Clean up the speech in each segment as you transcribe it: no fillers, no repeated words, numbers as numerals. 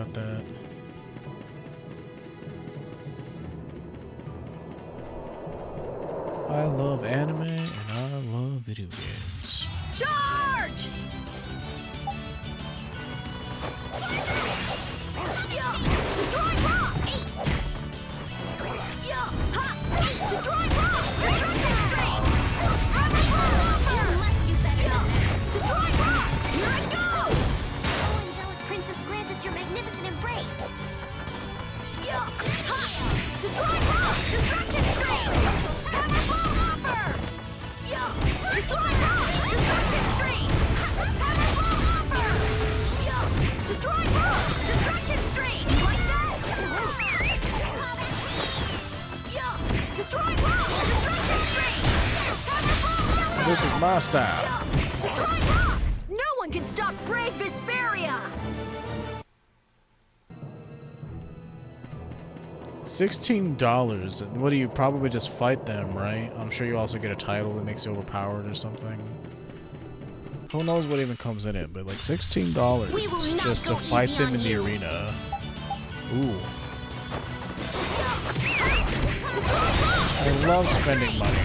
got that. I love anime and I love video games. Charge! Yeah! Destroy rock! Yeah! Ha! Destroy rock! Destruction stream! You must do better than that. Destroy rock! Here I go! Oh, angelic princess, grant us your magnificent embrace. Yeah! Ha! Destroy rock! Destruction stream! Powerful hopper! Yeah! Destroy rock! Destruction stream! Powerful hopper! Yeah! Destroy rock! Destruction stream! You like that? Yeah! Destroy rock! Destruction stream! Powerful hopper! This is my style. Yeah! Destroy rock! No one can stop brave Vesperia! $16. And what do you probably just fight them, right? I'm sure you also get a title that makes you overpowered or something. Who knows what even comes in it, but like $16 just to fight them in the arena. Ooh. I love spending money.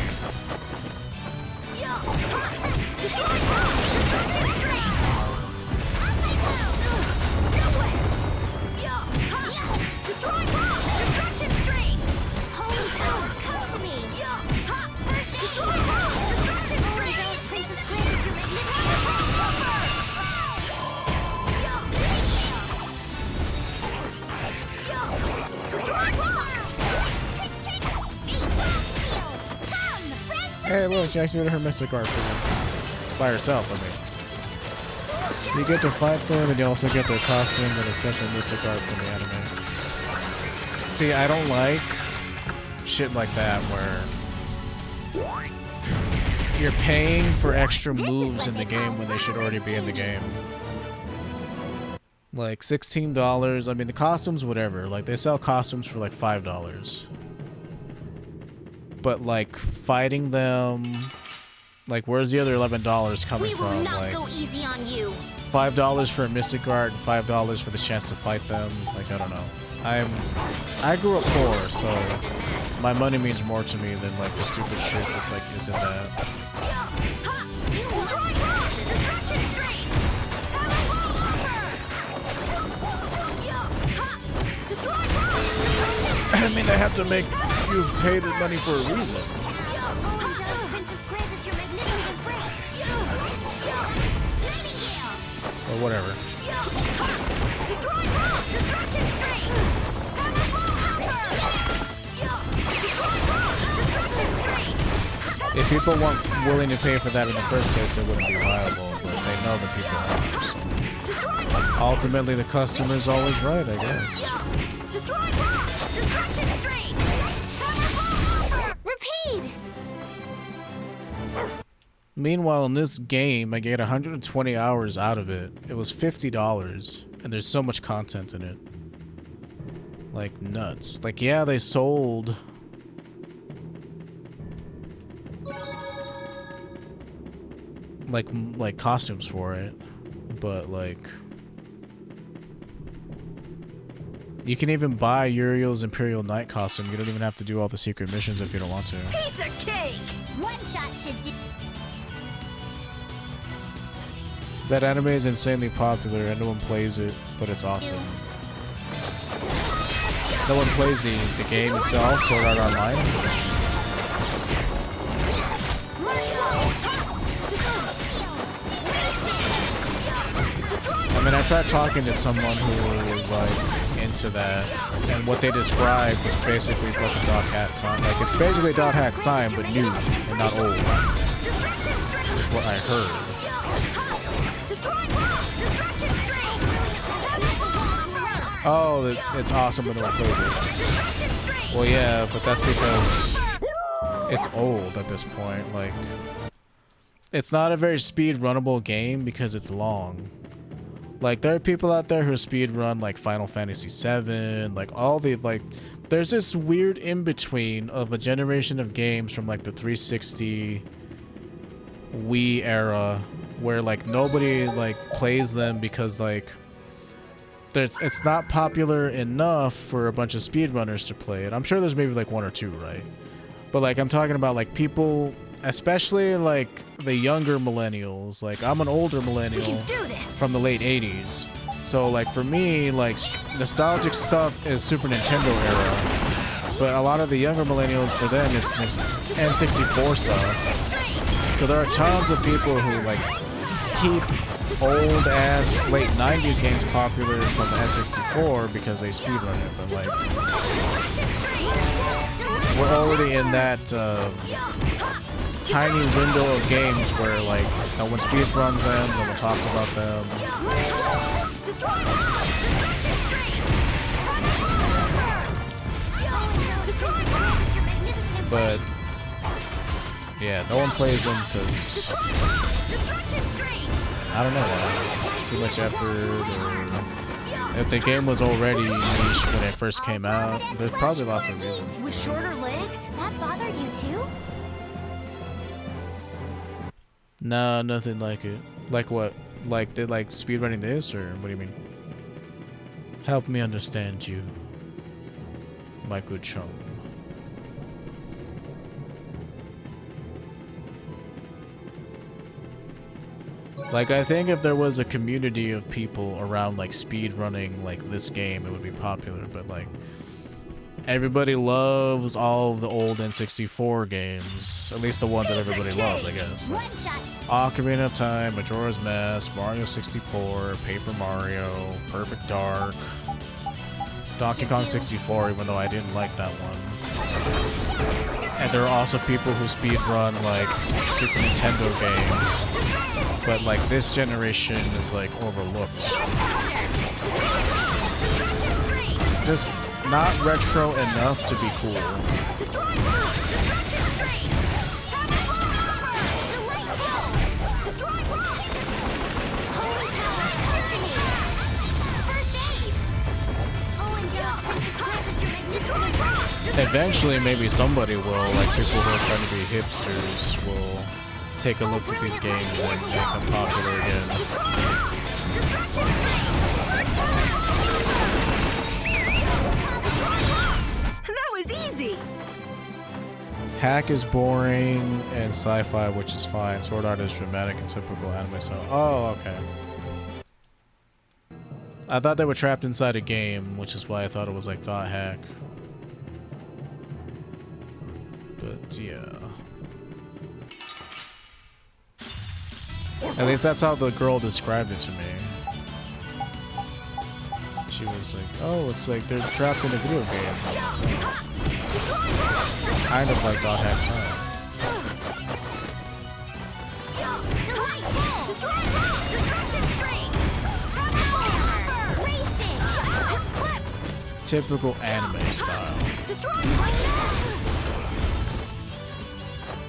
Hey, look, she actually did her Mystic Art for once. By herself, I mean. You get to fight them, and you also get their costume and a special Mystic Art from the anime. See, I don't like shit like that where you're paying for extra moves in the game when they should already be in the game. Like $16, I mean the costumes, whatever. Like they sell costumes for like $5. But like fighting them, like where's the other $11 coming from? We will not like, go easy on you. $5 for a Mystic Art and $5 for the chance to fight them. Like I don't know. I grew up poor, so my money means more to me than like the stupid shit that like isn't that. I mean, they have to make you pay the money for a reason. Or whatever. If people weren't willing to pay for that in the first place, it wouldn't be viable, but they know the people are. So. Ultimately, the customer's always right, I guess. Repeat. Meanwhile, in this game, I get 120 hours out of it. It was $50, and there's so much content in it. Like, nuts. Like, yeah, they sold... like costumes for it, but like... You can even buy Uriel's Imperial Knight costume. You don't even have to do all the secret missions if you don't want to. Piece of cake! One shot should do. That anime is insanely popular and no one plays it, but it's awesome. No one plays the game itself, Sword Art Online. I mean, I tried talking to someone who was like into that, and what they described was basically fucking Dog Hat Sign. Like, it's basically Dog Hat Sign, but new and not old. Is what I heard. Oh, it's awesome when I played it. Well, yeah, but that's because it's old at this point. Like, it's not a very speed runnable game because it's long. Like, there are people out there who speed run like Final Fantasy VII, like all the like. There's this weird in between of a generation of games from like the 360 Wii era where like nobody like plays them because like it's not popular enough for a bunch of speedrunners to play it. I'm sure there's maybe like one or two, right? But like I'm talking about like people, especially like the younger millennials. Like I'm an older millennial from the late 80s. So like for me, like nostalgic stuff is Super Nintendo era. But a lot of the younger millennials, for them, it's this N64 stuff. So there are tons of people who like keep old ass late 90s games popular from the N64 because they speedrun it, but like we're already in that tiny window of games where like no one speedruns them, no one talks about them. But yeah, no one plays them because I don't know, too much effort, or if the game was already niche when it first came out. There's probably lots of reasons. With shorter legs? That bothered you too? Nah, nothing like it. Like what? Like they like speedrunning this, or what do you mean? Help me understand you, my good chum. Like, I think if there was a community of people around, like, speedrunning, like, this game, it would be popular, but, like, everybody loves all of the old N64 games. At least the ones that everybody loves, I guess. Like, Ocarina of Time, Majora's Mask, Mario 64, Paper Mario, Perfect Dark, Donkey Kong 64, even though I didn't like that one. And there are also people who speedrun, like, Super Nintendo games. But, like, this generation is, like, overlooked. It's just not retro enough to be cool. Eventually, maybe somebody will, like people who are trying to be hipsters, will take a look at these games and make them popular again. That was easy. Hack is boring and sci-fi, which is fine. Sword art is dramatic and typical anime style. Oh, okay. I thought they were trapped inside a game, which is why I thought it was like dot hack. But yeah. At least that's how the girl described it to me. She was like, oh, it's like they're trapped in a video game. Kind of like dot hack style. Typical anime style.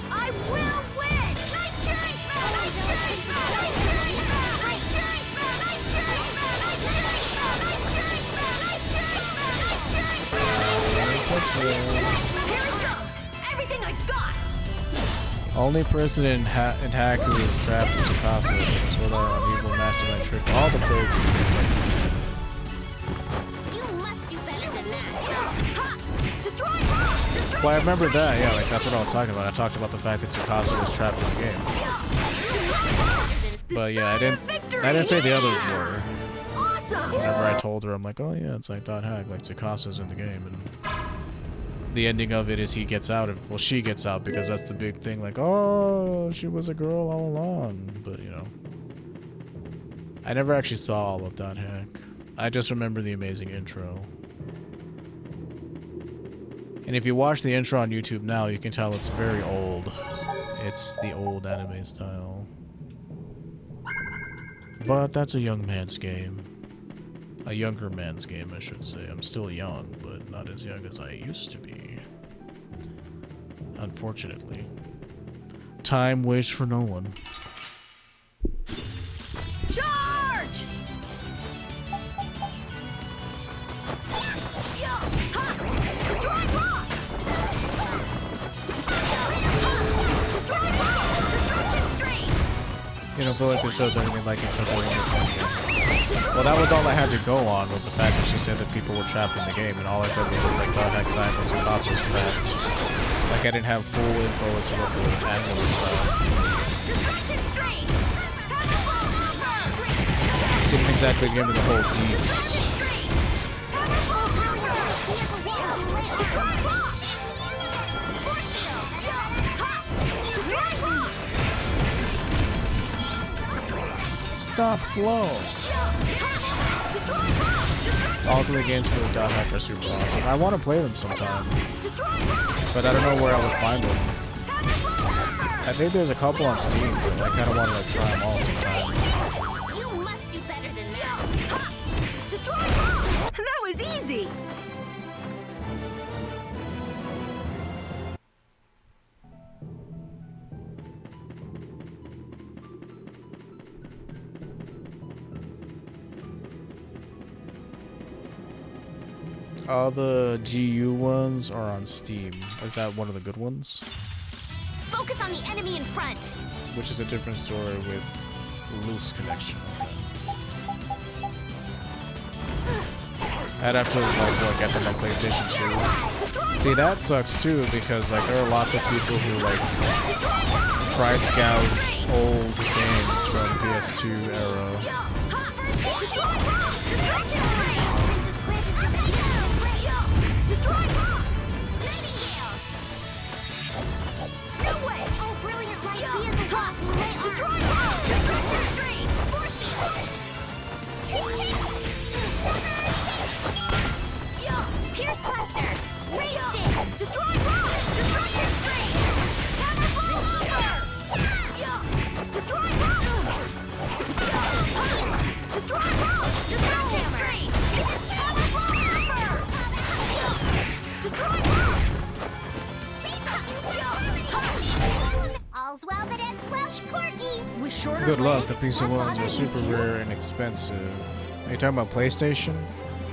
I will win! Nice killing spell! Nice killing spell! Nice killing spell! Nice killing spell! Nice killing spell! Nice killing spell! Nice killing spell! Nice killing spell! Nice killing spell! Here it goes! Everything I got! Only person in hack who is trapped is Tsukasa. Sort of an evil mastermind trick all the players to do. Well, I remember that, yeah, like that's what I was talking about. I talked about the fact that Tsukasa was trapped in the game. But yeah, I didn't say the others were. Whenever I told her, I'm like, oh yeah, it's like dot hack, like Tsukasa's in the game, and the ending of it is he gets out of, well, she gets out, because that's the big thing, like, oh, she was a girl all along. But you know, I never actually saw all of dot hack. I just remember the amazing intro. And if you watch the intro on YouTube now, you can tell it's very old. It's the old anime style. But that's a young man's game. A younger man's game, I should say. I'm still young, but not as young as I used to be. Unfortunately. Time waits for no one. Charge! You know, I feel like this show's anything like each other in the Well, that was all I had to go on, was the fact that she said that people were trapped in the game, and all I said was just like, God, heck, Simons and Boss was trapped. Like, I didn't have full info as to what the anime was about. Didn't exactly give me the whole piece. Stop flow. All three games for the Dot Hack are super awesome. I want to play them sometime, but I don't know where I would find them. I think there's a couple on Steam, but I kind of want to like try them all sometime. You must do better than that. That was easy. All the GU ones are on Steam. Is that one of the good ones? Focus on the enemy in front. Which is a different story with loose connection. I'd have to like get them on PlayStation 2. See, that sucks too, because like there are lots of people who like price gouge old games from PS2 era. Pierce Cluster! Raised it! Destroy rock! Destruction Stream! Hammer Bomber! Destroy rock! Destroy rock! Destruction Stream! Hammer Bomber! Destroy rock! All's well that ends well, Corky! With shorter Good luck, the legs, PC ones are super rare and expensive. Are you talking about PlayStation?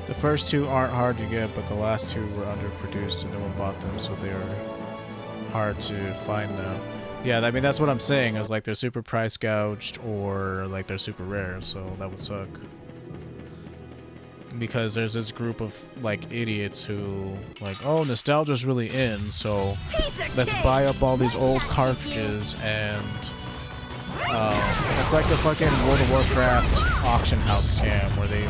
The first two aren't hard to get, but the last two were underproduced and no one bought them, so they are hard to find now. Yeah, I mean, that's what I'm saying, is like they're super price gouged or like they're super rare, so that would suck. Because there's this group of like idiots who like, oh, nostalgia's really in, so let's buy up all these old cartridges and it's like the fucking World of Warcraft auction house scam where they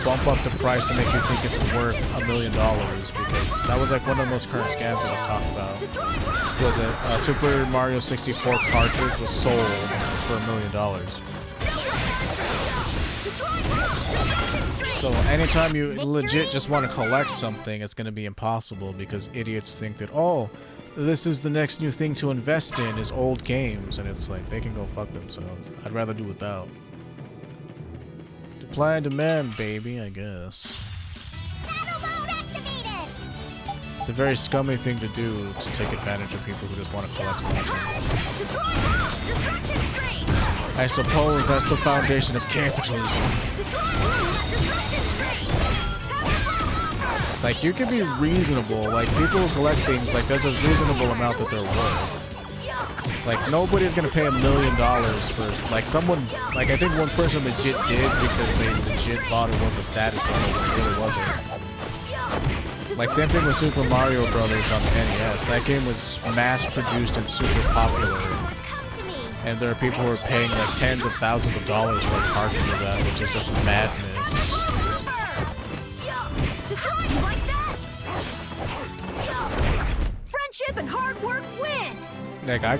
bump up the price to make you think it's worth $1 million, because that was like one of the most current scams that was talked about. Was it a Super Mario 64 cartridge was sold for $1 million. So anytime you legit just want to collect something, it's going to be impossible because idiots think that, oh, this is the next new thing to invest in is old games, and it's like they can go fuck themselves. I'd rather do without. Supply and demand, baby, I guess. It's a very scummy thing to do, to take advantage of people who just want to collect something. I suppose that's the foundation of capitalism. Like, you can be reasonable. Like, people who collect things, like, there's a reasonable amount that they're worth. Like, nobody's gonna pay $1 million for, like, someone, like, I think one person legit did because they legit thought it was a status symbol, but it really wasn't. Like, same thing with Super Mario Brothers on the NES. That game was mass-produced and super popular. And there are people who are paying, like, tens of thousands of dollars for a cartridge of that, which is just madness. Friendship and hard work win! Like, I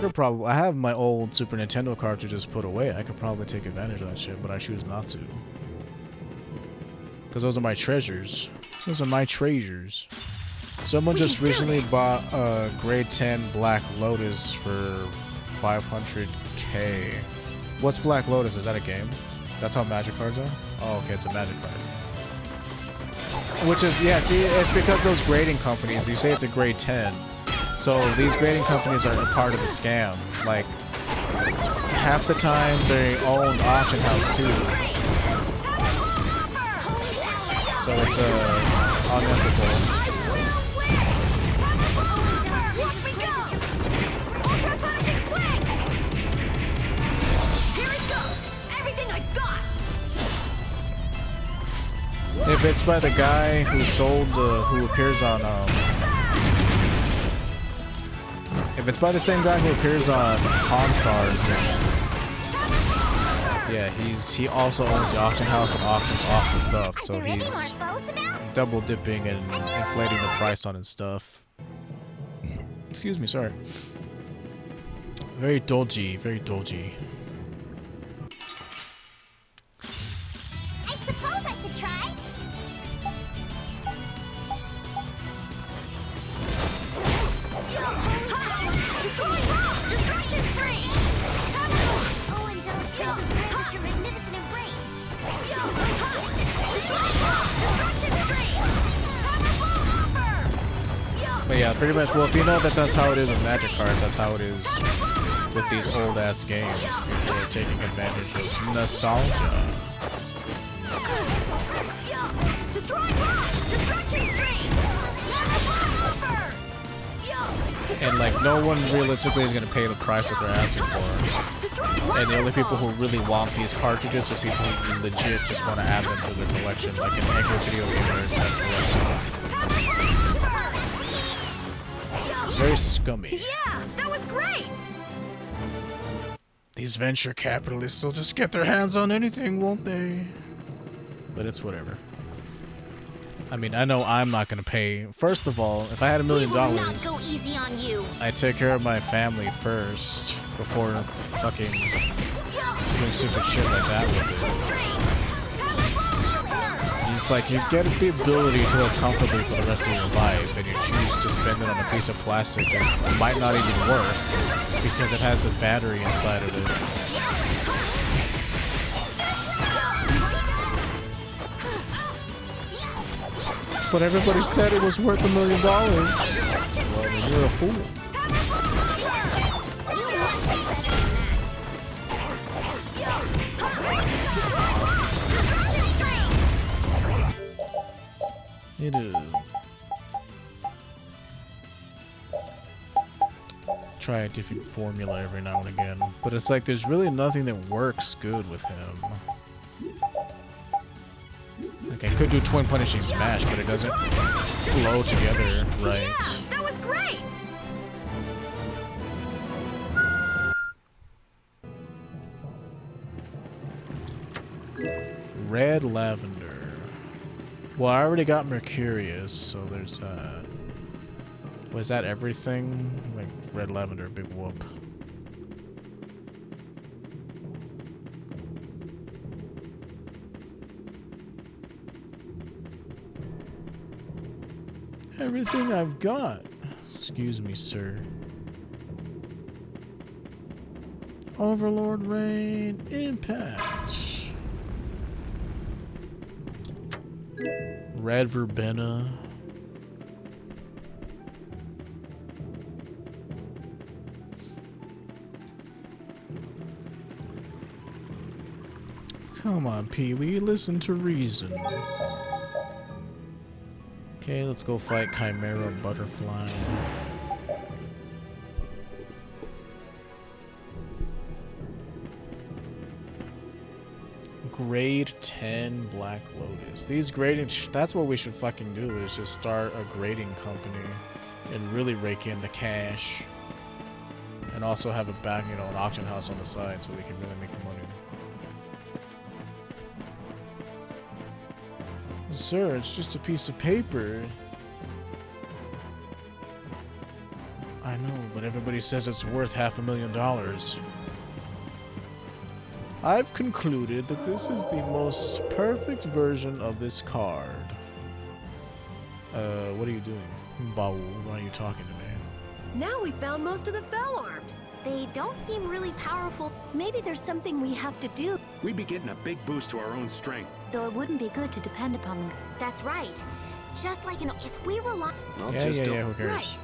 have my old Super Nintendo cartridges put away. I could probably take advantage of that shit, but I choose not to. Because those are my treasures. Those are my treasures. Someone just recently bought a grade 10 Black Lotus for 500k. What's Black Lotus? Is that a game? That's how Magic cards are? Oh, okay, it's a Magic card. Which is, yeah, see, it's because those grading companies, you say it's a grade 10. So these grading companies are a part of the scam. Like, half the time they own auction house too. So it's unethical. If it's by the guy who sold the, who appears on, if it's by the same guy who appears on Pawn Stars, yeah, he also owns the auction house and auctions off the stuff, so he's double dipping and inflating the price on his stuff. Excuse me, sorry. Very dodgy, very dodgy. I suppose I could try. Destroy rock! Destruction stream! Oh, angelic princess, grant us your magnificent embrace. Destroy rock! Destruction stream! Powerful hopper! But yeah, pretty much, well, if you know that that's how it is with Magic cards, that's how it is with these old-ass games. People are taking advantage of nostalgia. Destroy rock! Destruction stream! Hopper! And like, no one realistically is gonna pay the price that they're asking for. And the only people who really want these cartridges are people who legit just want to add them to their collection, like an angry video gamer type collection. Very scummy. Yeah, that was great. These venture capitalists will just get their hands on anything, won't they? But it's whatever. I mean, I know I'm not gonna pay. First of all, if I had $1 million, Not go easy on you. I'd take care of my family first before fucking doing stupid shit like that with it. It's like you get the ability to live comfortably for the rest of your life, and you choose to spend it on a piece of plastic that might not even work because it has a battery inside of it. But everybody said it was worth $1 million. Well, then you're a fool. It is. Try a different formula every now and again. But it's like there's really nothing that works good with him. Like, I could do Twin Punishing Smash, but it doesn't flow together right. That was great. Red Lavender. Well, I already got Mercurius, so there's was that everything? Like, Red Lavender, big whoop. Everything I've got. Excuse me, sir. Overlord Rain Impact. Red Verbena. Come on, Pee-wee, listen to reason. Okay, let's go fight Chimera Butterfly. Grade 10 Black Lotus. These grading, that's what we should fucking do, is just start a grading company and really rake in the cash. And also have a back, you know, an auction house on the side so we can really make money. Sir, it's just a piece of paper. I know, but everybody says it's worth $500,000. I've concluded that this is the most perfect version of this card. What are you doing? Baul, why are you talking to me? Now we found most of the fell arms. They don't seem really powerful. Maybe there's something we have to do. We'd be getting a big boost to our own strength. Though it wouldn't be good to depend upon them. That's right. Just like, you know, if we rely... Well, Yeah, just who cares?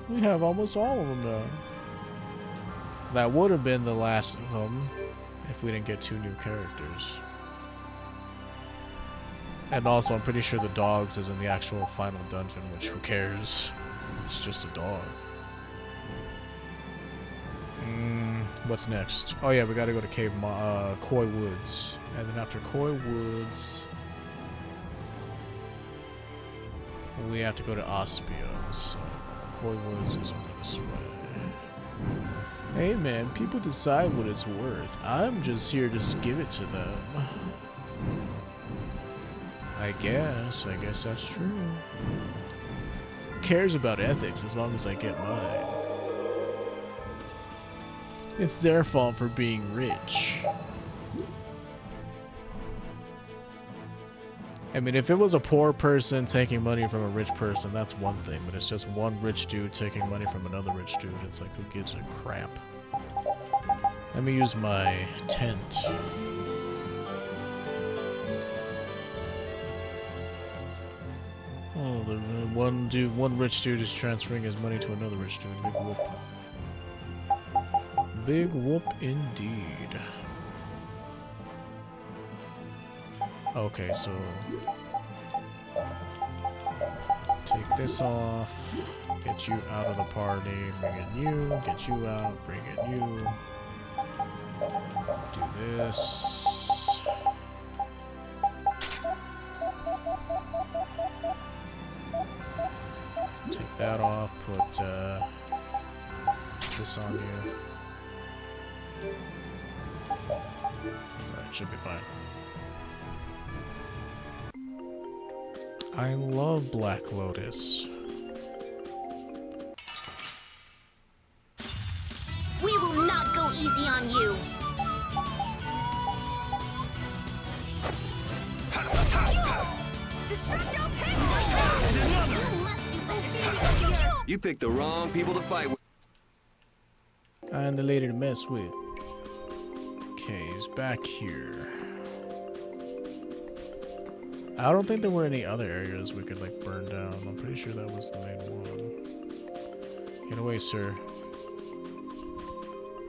We have almost all of them now. That would have been the last of them if we didn't get 2 new characters. And also, I'm pretty sure the dogs is in the actual final dungeon, which who cares? It's just a dog. What's next? Oh yeah, we gotta go to Koi Woods. And then after Koi Woods... We have to go to Ospio, so Coy Woods is over this way. Hey man, people decide what it's worth. I'm just here to give it to them. I guess that's true. Who cares about ethics as long as I get mine? It's their fault for being rich. I mean, if it was a poor person taking money from a rich person, that's one thing. But it's just one rich dude taking money from another rich dude. It's like, who gives a crap? Let me use my tent. Oh, the one rich dude is transferring his money to another rich dude. Big whoop. Big whoop indeed. Okay, so take this off, get you out of the party, bring in you, get you out, bring in you. Do this. Take that off, put this on you. That should be fine. I love Black Lotus. We will not go easy on you. Destructo Pig! You must do better. You picked the wrong people to fight with. And the lady to mess with. Okay, he's back here. I don't think there were any other areas we could like burn down. I'm pretty sure that was the main one. Get away, sir.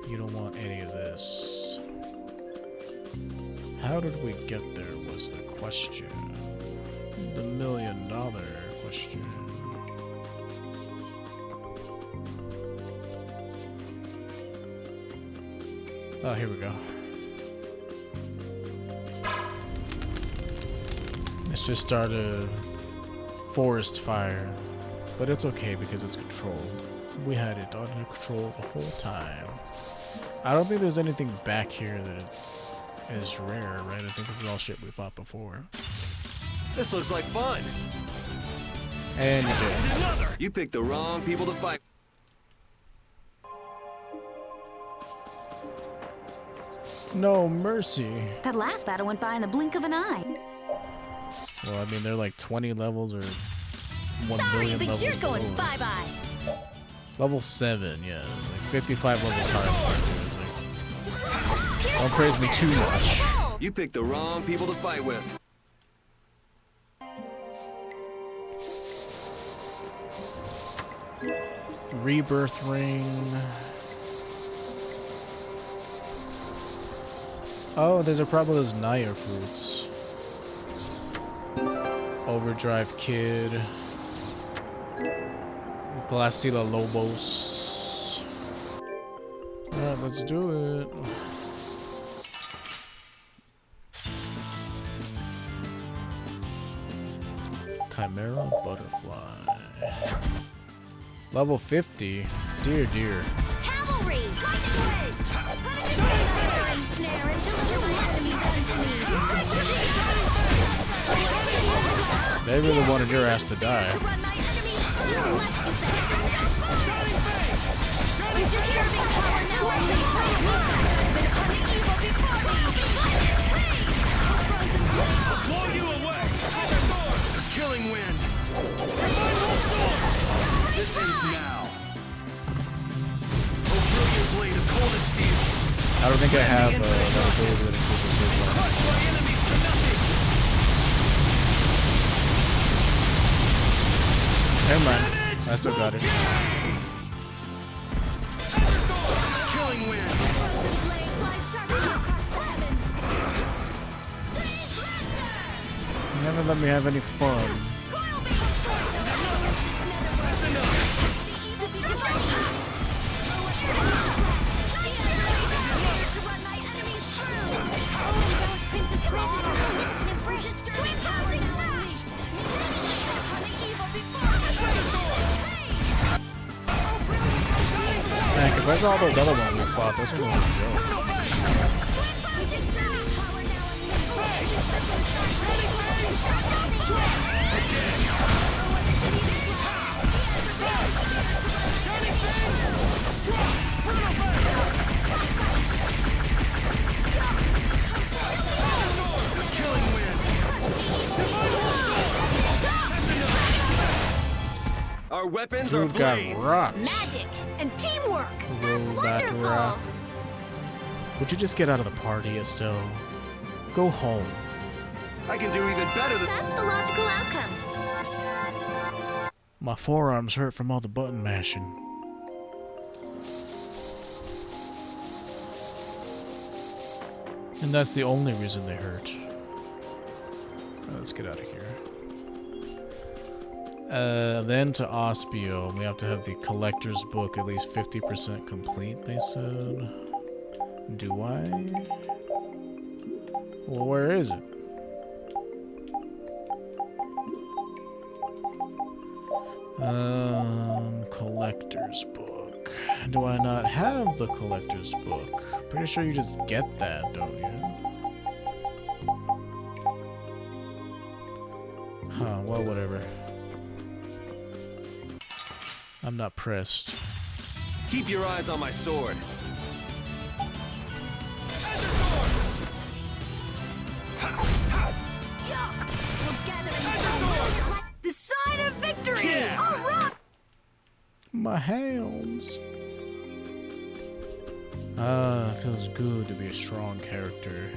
You don't want any of this. How did we get there was the question. The $1 million question. Oh, here we go. Let's just start a forest fire. But it's okay because it's controlled. We had it under control the whole time. I don't think there's anything back here that is rare, right? I think this is all shit we fought before. This looks like fun. And you did. Another. You picked the wrong people to fight. No mercy. That last battle went by in the blink of an eye. Well, I mean, they're like 20 levels or 1 Sorry, million but levels you're going below us. bye-bye. Level 7, yeah. It's like 55 levels higher than us, dude. Like, don't praise me too much. You picked the wrong people to fight with. Rebirth ring. Oh, there's a problem with those Naya fruits. Overdrive Kid. Glaciela Lobos. Alright, let's do it. Chimera Butterfly. Level 50? Dear, dear. Cavalry! Snare and deliver my enemies unto me. They really wanted your ass to die. To run my enemies through. You must do better. I'm disturbing power now unleashed. Been upon the evil before me. Blow you away! Killing wind! This ends now. Oh, brilliant blade of coldest steel! I don't think I have that ability that increases hits on. Crush my enemies to nothing! Never mind. I still got it. Killing wind! Frozen blade flies sharply across the heavens. Never let me have any fun. Coil beam! That's enough! This is divine! To run my enemies through! Oh, angelic princess, grant us your magnificent embrace! Sweet housing smash! Upon the evil before Compared to all those other ones we fought, this one was a joke. Our weapons are Dude got blades. rocked. Magic and teamwork. That's Roll that wonderful. rock. Would you just get out of the party, Estelle? Go home. I can do even better than. That's the logical outcome. My forearms hurt from all the button mashing. And that's the only reason they hurt. Let's get out of here. Then to Ospio. We have to have the collector's book at least 50% complete, they said. Do I? Well, where is it? Collector's book. Do I not have the collector's book? Pretty sure you just get that, don't you? Huh, well, whatever. I'm not pressed. Keep your eyes on my sword. The sign of victory! Yeah. All right! My hands. Ah, it feels good to be a strong character.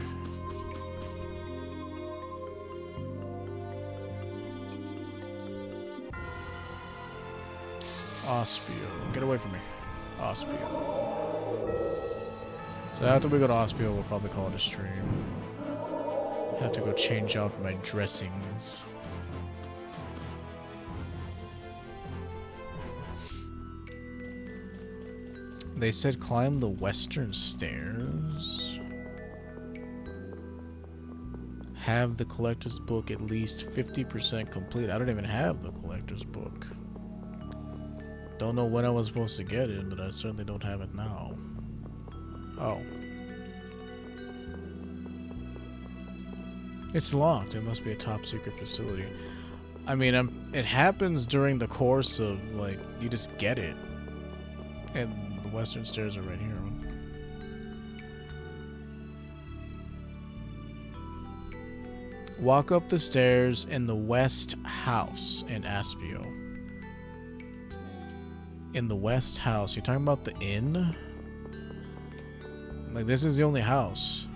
Ospio. Get away from me. Ospio. So after we go to Ospio, we'll probably call it a stream. Have to go change out my dressings. They said climb the western stairs. Have the collector's book at least 50% complete. I don't even have the collector's book. Don't know when I was supposed to get it, but I certainly don't have it now. Oh. It's locked. It must be a top secret facility. I mean, it happens during the course of, like, you just get it. And the western stairs are right here. Walk up the stairs in the west house in Aspio. In the west house. You're talking about the inn? Like, this is the only house.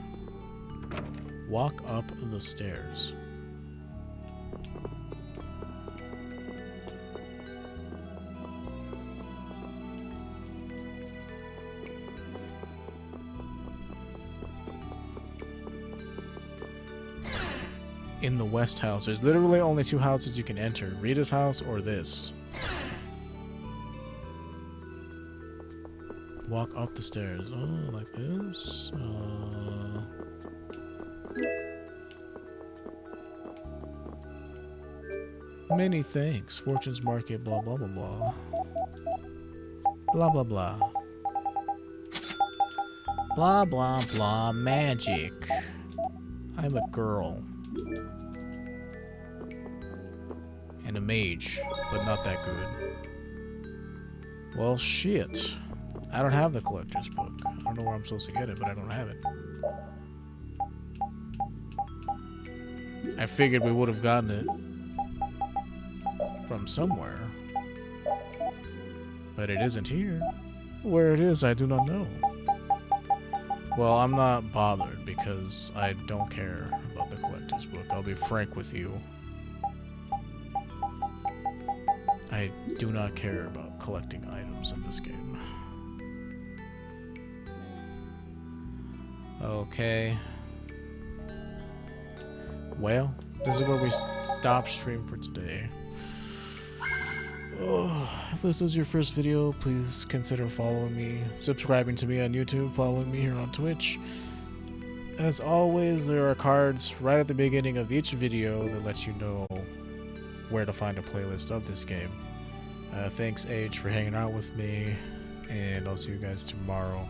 Walk up the stairs. In the west house. There's literally only two houses you can enter. Rita's house or this. Walk up the stairs. Oh, like this? Many thanks. Fortune's Market, blah, blah, blah, blah. Blah, blah, blah. Blah, blah, blah. Magic. I'm a girl. And a mage, but not that good. Well, shit. I don't have the collector's book. I don't know where I'm supposed to get it, but I don't have it. I figured we would have gotten it from somewhere. But it isn't here. Where it is, I do not know. Well, I'm not bothered because I don't care about the collector's book. I'll be frank with you. I do not care about collecting items in this game. Okay. Well, this is where we stop stream for today. Oh, if this is your first video, please consider following me, subscribing to me on YouTube, following me here on Twitch. As always, there are cards right at the beginning of each video that let you know where to find a playlist of this game. Thanks, H, for hanging out with me. and I'll see you guys tomorrow.